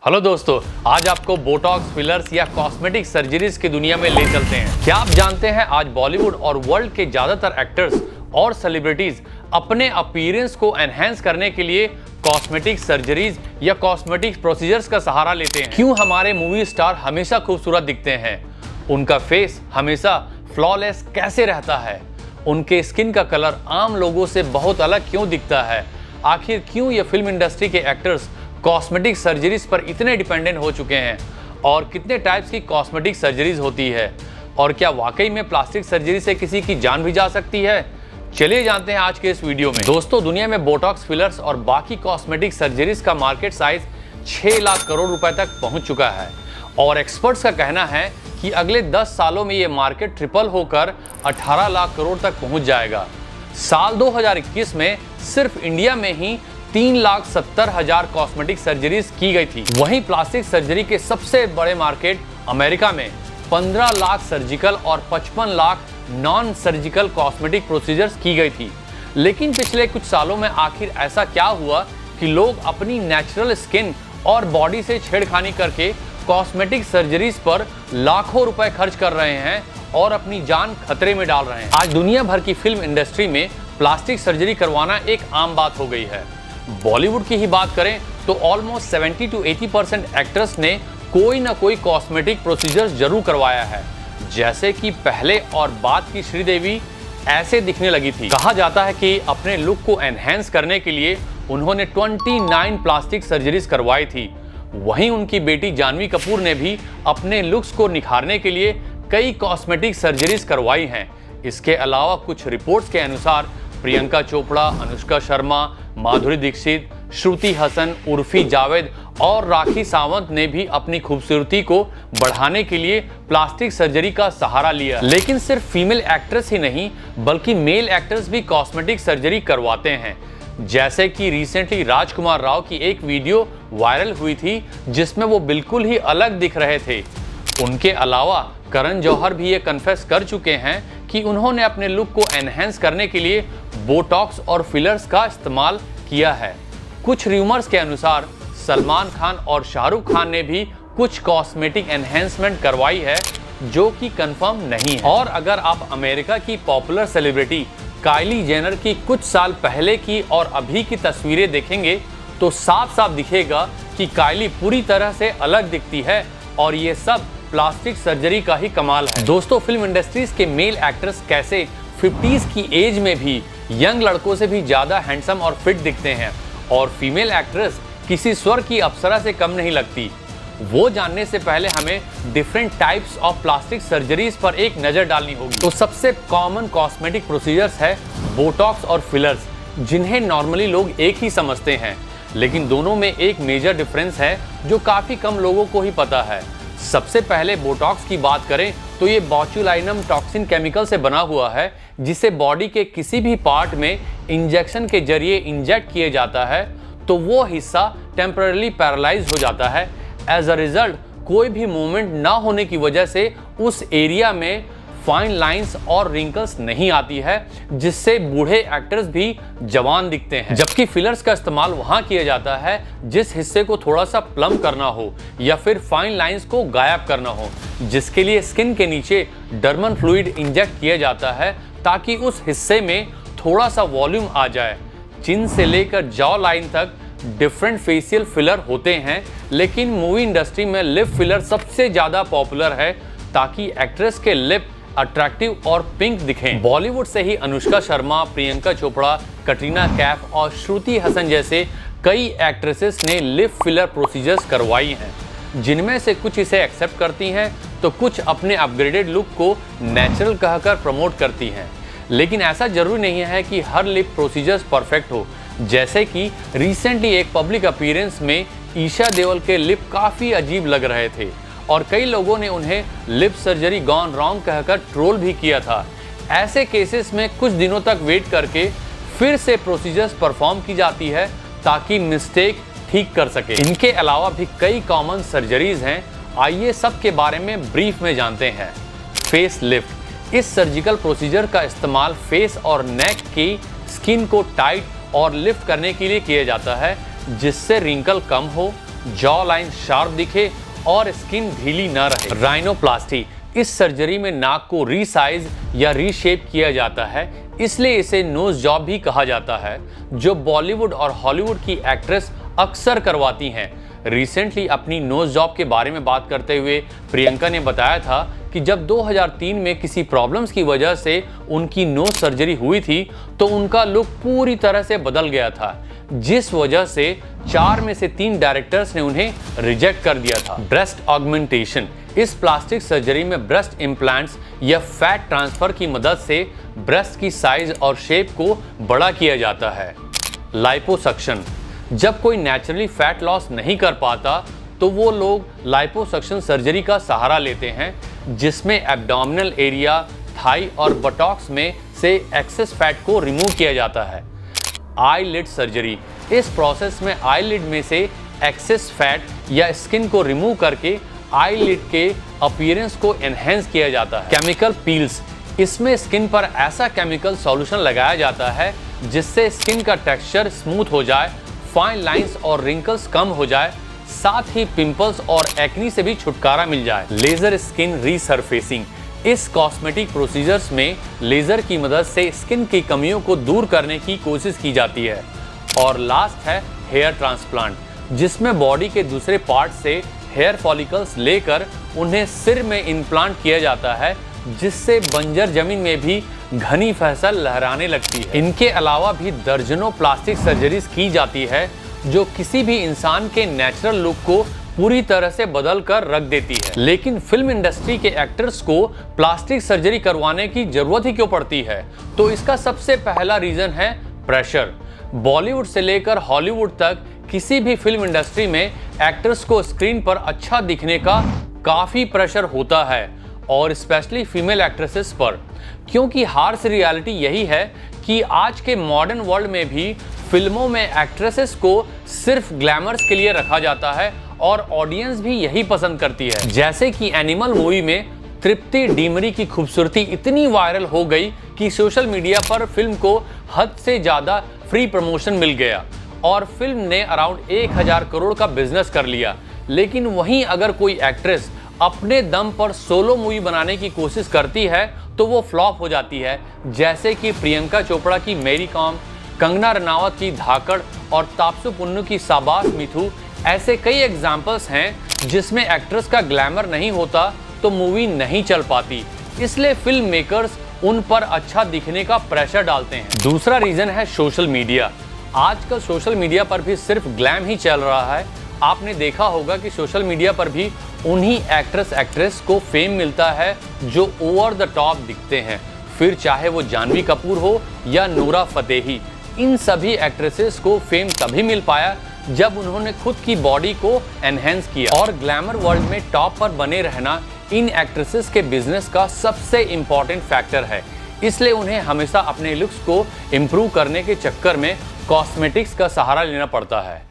Hello दोस्तों, आज आपको बोटॉक्स, फिलर्स या कॉस्मेटिक सर्जरीज की दुनिया में ले चलते हैं। क्या आप जानते हैं आज बॉलीवुड और वर्ल्ड के ज्यादातर एक्टर्स और सेलिब्रिटीज अपने अपीयरेंस को एनहेंस करने के लिए कॉस्मेटिक सर्जरीज या कॉस्मेटिक प्रोसीजर्स का सहारा लेते हैं। क्यों हमारे मूवी स्टार हमेशा खूबसूरत दिखते हैं? उनका फेस हमेशा फ्लॉलेस कैसे रहता है? उनके स्किन का कलर आम लोगों से बहुत अलग क्यों दिखता है? आखिर क्यों ये फिल्म इंडस्ट्री के एक्टर्स कॉस्मेटिक सर्जरीज पर इतने डिपेंडेंट हो चुके हैं? और कितने टाइप्स की कॉस्मेटिक सर्जरीज होती है? और क्या वाकई में प्लास्टिक सर्जरी से किसी की जान भी जा सकती है? चलिए जानते हैं आज के इस वीडियो में। दोस्तों, दुनिया में बोटॉक्स, फिलर्स और बाकी कॉस्मेटिक सर्जरीज का मार्केट साइज 6 लाख करोड़ रुपए तक पहुंच चुका है और एक्सपर्ट्स का कहना है कि अगले 10 सालों में ये मार्केट ट्रिपल होकर 18 लाख करोड़ तक पहुंच जाएगा। साल 2021 में सिर्फ इंडिया में ही 3,70,000 कॉस्मेटिक सर्जरीज की गई थी। वहीं प्लास्टिक सर्जरी के सबसे बड़े मार्केट अमेरिका में 15 लाख सर्जिकल और 55 lakh non surgical cosmetic procedures की गई थी। लेकिन पिछले कुछ सालों में आखिर ऐसा क्या हुआ कि लोग अपनी नेचुरल स्किन और बॉडी से छेड़खानी करके कॉस्मेटिक सर्जरीज पर लाखों रुपए खर्च कर रहे हैं और अपनी जान खतरे में डाल रहे हैं। आज दुनिया भर की फिल्म इंडस्ट्री में प्लास्टिक सर्जरी करवाना एक आम बात हो गई है। बॉलीवुड की ही बात करें तो ऑलमोस्ट 70 to 80% एक्टर्स ने कोई ना कोई कॉस्मेटिक प्रोसीजर्स जरूर करवाया है। जैसे कि पहले और बाद की श्रीदेवी ऐसे दिखने लगी थी। कहा जाता है कि अपने लुक को एनहेंस करने के लिए उन्होंने 29 प्लास्टिक सर्जरीज करवाई थी। वहीं उनकी बेटी जानवी कपूर ने भी अपने लुक्स को निखारने के लिए कई कॉस्मेटिक सर्जरीज करवाई हैं। इसके अलावा कुछ रिपोर्ट्स के अनुसार प्रियंका चोपड़ा, अनुष्का शर्मा, माधुरी दीक्षित, श्रुति हसन, उर्फी जावेद और राखी सावंत ने भी अपनी खूबसूरती को बढ़ाने के लिए प्लास्टिक सर्जरी का सहारा लिया। लेकिन सिर्फ फीमेल एक्ट्रेस ही नहीं बल्कि मेल एक्टर्स भी कॉस्मेटिक सर्जरी करवाते हैं। जैसे कि रिसेंटली राजकुमार राव की एक वीडियो वायरल हुई थी जिसमें वो बिल्कुल ही अलग दिख रहे थे। उनके अलावा करण जौहर भी ये कन्फेस कर चुके हैं कि उन्होंने अपने लुक को एनहेंस करने के लिए बोटॉक्स और फिलर्स का इस्तेमाल किया है। कुछ रूमर्स के अनुसार सलमान खान और शाहरुख खान ने भी कुछ कॉस्मेटिक एनहेंसमेंट करवाई है जो कि कंफर्म नहीं है। और अगर आप अमेरिका की पॉपुलर सेलिब्रिटी काइली जेनर की कुछ साल पहले की और अभी की तस्वीरें देखेंगे तो साफ साफ दिखेगा कि काइली पूरी तरह से अलग दिखती है और ये सब प्लास्टिक सर्जरी का ही कमाल है। दोस्तों, फिल्म इंडस्ट्रीज के मेल एक्टर्स कैसे 50s की एज में भी यंग लड़कों से भी ज्यादा हैंडसम और फिट दिखते हैं और फीमेल एक्ट्रेस किसी स्वर की अप्सरा से कम नहीं लगती, वो जानने से पहले हमें different types of plastic surgeries पर एक नजर डालनी होगी। तो सबसे कॉमन कॉस्मेटिक प्रोसीजर्स है बोटॉक्स और फिलर्स, जिन्हें नॉर्मली लोग एक ही समझते हैं। लेकिन दोनों में एक मेजर डिफरेंस है जो काफी कम लोगों को ही पता है। सबसे पहले बोटॉक्स की बात करें तो ये बोट्युलाइनम टॉक्सिन केमिकल से बना हुआ है जिसे बॉडी के किसी भी पार्ट में इंजेक्शन के जरिए इंजेक्ट किया जाता है तो वो हिस्सा टेम्पररी पैरालाइज हो जाता है। एज अ रिजल्ट कोई भी मूवमेंट ना होने की वजह से उस एरिया में फाइन लाइंस और रिंकल्स नहीं आती है जिससे बूढ़े एक्टर्स भी जवान दिखते हैं। जबकि फिलर्स का इस्तेमाल वहां किया जाता है जिस हिस्से को थोड़ा सा प्लम करना हो या फिर फाइन लाइंस को गायब करना हो, जिसके लिए स्किन के नीचे डर्मन फ्लूइड इंजेक्ट किया जाता है ताकि उस हिस्से में थोड़ा सा वॉल्यूम आ जाए। चिन से लेकर जॉ लाइन तक डिफरेंट फेशियल फिलर होते हैं, लेकिन मूवी इंडस्ट्री में लिप फिलर सबसे ज्यादा पॉपुलर है ताकि एक्ट्रेस के लिप अट्रैक्टिव और पिंक दिखें। बॉलीवुड से ही अनुष्का शर्मा, प्रियंका चोपड़ा, कटरीना कैफ और श्रुति हसन जैसे कई एक्ट्रेसेस ने लिप फिलर प्रोसीजर्स करवाई हैं, जिनमें से कुछ इसे एक्सेप्ट करती हैं तो कुछ अपने अपग्रेडेड लुक को नेचुरल कहकर प्रमोट करती हैं। लेकिन ऐसा जरूरी नहीं है कि हर लिप प्रोसीजर्स परफेक्ट हो। जैसे कि रिसेंटली एक पब्लिक अपीयरेंस में ईशा देओल के लिप काफ़ी अजीब लग रहे थे और कई लोगों ने उन्हें लिप सर्जरी गॉन रॉन्ग कहकर ट्रोल भी किया था। ऐसे केसेस में कुछ दिनों तक वेट करके फिर से प्रोसीजर्स परफॉर्म की जाती है ताकि मिस्टेक ठीक कर सके। इनके अलावा भी कई कॉमन सर्जरीज हैं, आइए सब के बारे में ब्रीफ में जानते हैं। फेस लिफ्ट, इस सर्जिकल प्रोसीजर का इस्तेमाल फेस और नेक की स्किन को टाइट और लिफ्ट करने के लिए किया जाता है जिससे रिंकल कम हो जॉ लाइन शार्प दिखे और स्किन ढीली न रहे। राइनोप्लास्टी, इस सर्जरी में नाक को रीसाइज या रीशेप किया जाता है, इसलिए इसे नोज जॉब भी कहा जाता है, जो बॉलीवुड और हॉलीवुड की एक्ट्रेस अक्सर करवाती हैं। रिसेंटली अपनी नोज जॉब के बारे में बात करते हुए प्रियंका ने बताया था कि जब 2003 में किसी प्रॉब्लम्स की वजह से उनकी नोज सर्जरी हुई थी तो उनका लुक पूरी तरह से बदल गया था, जिस वजह से 4 में से 3 डायरेक्टर्स ने उन्हें रिजेक्ट कर दिया था। ब्रेस्ट ऑगमेंटेशन, इस प्लास्टिक सर्जरी में ब्रेस्ट इम्प्लांट्स या फैट ट्रांसफर की मदद से ब्रेस्ट की साइज और शेप को बड़ा किया जाता है। लाइपोसक्शन, जब कोई नेचुरली फैट लॉस नहीं कर पाता तो वो लोग लाइपोसक्शन सर्जरी का सहारा लेते हैं, जिसमें एब्डोमिनल एरिया, थाई और बटॉक्स में से एक्सेस फैट को रिमूव किया जाता है। आईलिड सर्जरी, इस प्रोसेस में आईलिड में से एक्सेस फैट या स्किन को रिमूव करके आईलिड के अपीयरेंस को एनहेंस किया जाता है। केमिकल पील्स, इसमें स्किन पर ऐसा केमिकल सॉल्यूशन लगाया जाता है जिससे स्किन का टेक्सचर स्मूथ हो जाए, फाइन लाइंस और रिंकल्स कम हो जाए, साथ ही पिंपल्स और एक्नी से भी छुटकारा मिल जाए। लेजर स्किन रीसरफेसिंग, इस कॉस्मेटिक प्रोसीजर्स में लेजर की मदद से स्किन की कमियों को दूर करने की कोशिश की जाती है। और लास्ट है हेयर ट्रांसप्लांट, जिसमें बॉडी के दूसरे पार्ट से हेयर फॉलिकल्स लेकर उन्हें सिर में इम्प्लांट किया जाता है, जिससे बंजर जमीन में भी घनी फसल लहराने लगती है। इनके अलावा भी दर्जनों प्लास्टिक सर्जरीज की जाती है जो किसी भी इंसान के नेचुरल लुक को पूरी तरह से बदल कर रख देती है। लेकिन फिल्म इंडस्ट्री के एक्टर्स को प्लास्टिक सर्जरी करवाने की जरूरत ही क्यों पड़ती है? तो इसका सबसे पहला रीजन है प्रेशर। बॉलीवुड से लेकर हॉलीवुड तक किसी भी फिल्म इंडस्ट्री में एक्टर्स को स्क्रीन पर अच्छा दिखने का काफी प्रेशर होता है, और स्पेशली फीमेल एक्ट्रेसेस पर, क्योंकि हार्श रियलिटी यही है कि आज के मॉडर्न वर्ल्ड में भी फिल्मों में एक्ट्रेसेस को सिर्फ ग्लैमर्स के लिए रखा जाता है और ऑडियंस भी यही पसंद करती है। जैसे कि एनिमल मूवी में तृप्ति डिमरी की खूबसूरती इतनी वायरल हो गई कि सोशल मीडिया पर फिल्म को हद से ज़्यादा फ्री प्रमोशन मिल गया और फिल्म ने अराउंड 1000 करोड़ का बिजनेस कर लिया। लेकिन वहीं अगर कोई एक्ट्रेस अपने दम पर सोलो मूवी बनाने की कोशिश करती है तो वो फ्लॉप हो जाती है, जैसे कि प्रियंका चोपड़ा की मेरी कॉम, कंगना रनावत की धाकड़ और तापसु पन्नू की शाबाश मिथु। ऐसे कई एग्जाम्पल्स हैं जिसमें एक्ट्रेस का ग्लैमर नहीं होता तो मूवी नहीं चल पाती, इसलिए फिल्म मेकर्स उन पर अच्छा दिखने का प्रेशर डालते हैं। दूसरा रीजन है सोशल मीडिया। आजकल सोशल मीडिया पर भी सिर्फ ग्लैम ही चल रहा है। आपने देखा होगा कि सोशल मीडिया पर भी उन्हीं एक्ट्रेस को फेम मिलता है जो ओवर द टॉप दिखते हैं, फिर चाहे वो जानवी कपूर हो या नूरा फतेही। इन सभी एक्ट्रेसेस को फेम तभी मिल पाया जब उन्होंने खुद की बॉडी को एनहेंस किया, और ग्लैमर वर्ल्ड में टॉप पर बने रहना इन एक्ट्रेसेस के बिजनेस का सबसे इम्पॉर्टेंट फैक्टर है। इसलिए उन्हें हमेशा अपने लुक्स को इम्प्रूव करने के चक्कर में कॉस्मेटिक्स का सहारा लेना पड़ता है।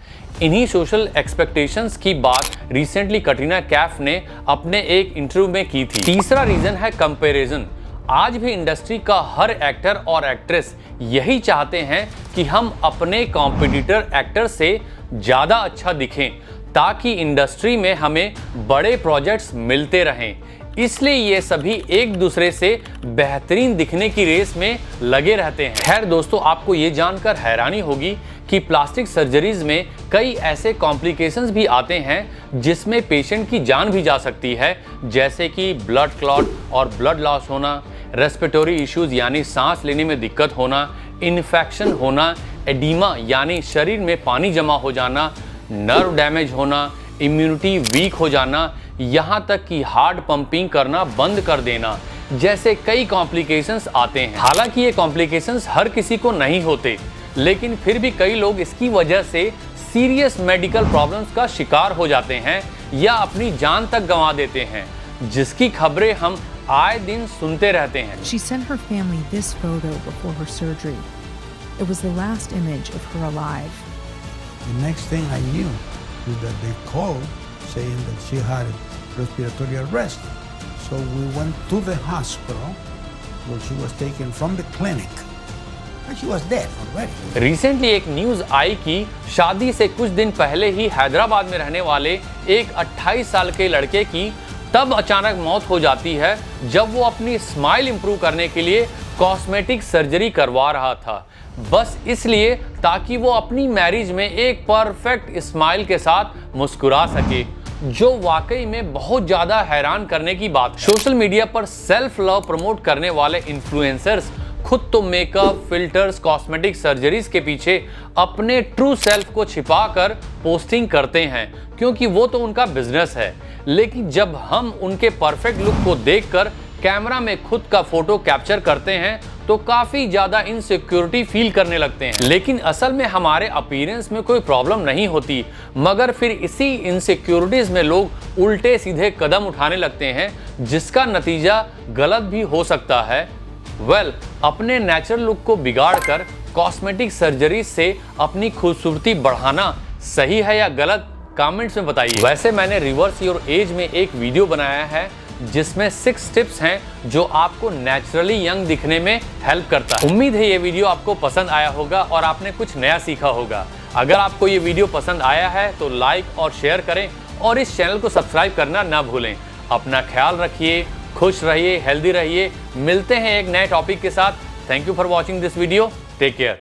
इन्हीं सोशल एक्सपेक्टेशंस की बात रिसेंटली कटरीना कैफ ने अपने एक इंटरव्यू में की थी। तीसरा रीजन है कंपैरिजन। आज भी इंडस्ट्री का हर एक्टर और एक्ट्रेस यही चाहते हैं कि हम अपने कॉम्पिटिटर एक्टर से ज़्यादा अच्छा दिखें, ताकि इंडस्ट्री में हमें बड़े प्रोजेक्ट्स मिलते रहें। इसलिए ये सभी एक दूसरे से बेहतरीन दिखने की रेस में लगे रहते हैं। खैर दोस्तों, आपको ये जानकर हैरानी होगी कि प्लास्टिक सर्जरीज में कई ऐसे कॉम्प्लिकेशंस भी आते हैं जिसमें पेशेंट की जान भी जा सकती है, जैसे कि ब्लड क्लॉट और ब्लड लॉस होना, रेस्पिरेटरी इश्यूज यानी सांस लेने में दिक्कत होना, इन्फेक्शन होना, एडिमा यानी शरीर में पानी जमा हो जाना, नर्व डैमेज होना, इम्यूनिटी वीक हो जाना, यहाँ तक कि हार्ट पंपिंग करना बंद कर देना, जैसे कई कॉम्प्लिकेशंस आते हैं। हालांकि ये कॉम्प्लिकेशंस हर किसी को नहीं होते, लेकिन फिर भी कई लोग इसकी वजह से सीरियस मेडिकल प्रॉब्लम्स का शिकार हो जाते हैं या अपनी जान तक गंवा देते हैं, जिसकी खबरें हम आए दिन सुनते रहते हैं। She sent her family this photo before her surgery. It was the last image of her alive. The next thing I knew was that they called saying that she had respiratory arrest. So we went to the hospital where she was taken from the clinic And she was dead already. Recently एक news आई कि शादी से कुछ दिन पहले ही हैदराबाद में रहने वाले एक 28 साल के लड़के की तब अचानक मौत हो जाती है जब वो अपनी स्माइल इंप्रूव करने के लिए कॉस्मेटिक सर्जरी करवा रहा था, बस इसलिए ताकि वो अपनी मैरिज में एक परफेक्ट स्माइल के साथ मुस्कुरा सके, जो वाकई में बहुत ज्यादा हैरान करने की बात है। सोशल मीडिया पर सेल्फ लव प्रमोट करने वाले इन्फ्लुएंसर्स खुद तो मेकअप, फिल्टर्स, कॉस्मेटिक सर्जरीज के पीछे अपने ट्रू सेल्फ को छिपाकर पोस्टिंग करते हैं क्योंकि वो तो उनका बिजनेस है। लेकिन जब हम उनके परफेक्ट लुक को देखकर कैमरा में खुद का फोटो कैप्चर करते हैं तो काफी ज्यादा इनसिक्योरिटी फील करने लगते हैं। लेकिन असल में हमारे अपीयरेंस में कोई प्रॉब्लम नहीं होती, मगर फिर इसी इनसिक्योरिटीज में लोग उल्टे सीधे कदम उठाने लगते हैं जिसका नतीजा गलत भी हो सकता है। अपने नेचुरल लुक को बिगाड़कर कॉस्मेटिक सर्जरी से अपनी खूबसूरती बढ़ाना सही है या गलत, कमेंट्स में बताइए। वैसे मैंने रिवर्स योर एज में एक वीडियो बनाया है जिसमें 6 टिप्स हैं जो आपको नेचुरली यंग दिखने में हेल्प करता है। उम्मीद है ये वीडियो आपको पसंद आया होगा और आपने कुछ नया सीखा होगा। अगर आपको ये वीडियो पसंद आया है तो लाइक और शेयर करें और इस चैनल को सब्सक्राइब करना ना भूलें। अपना ख्याल रखिए, खुश रहिए, हेल्दी रहिए। मिलते हैं एक नए टॉपिक के साथ। Thank you for watching this video. Take care.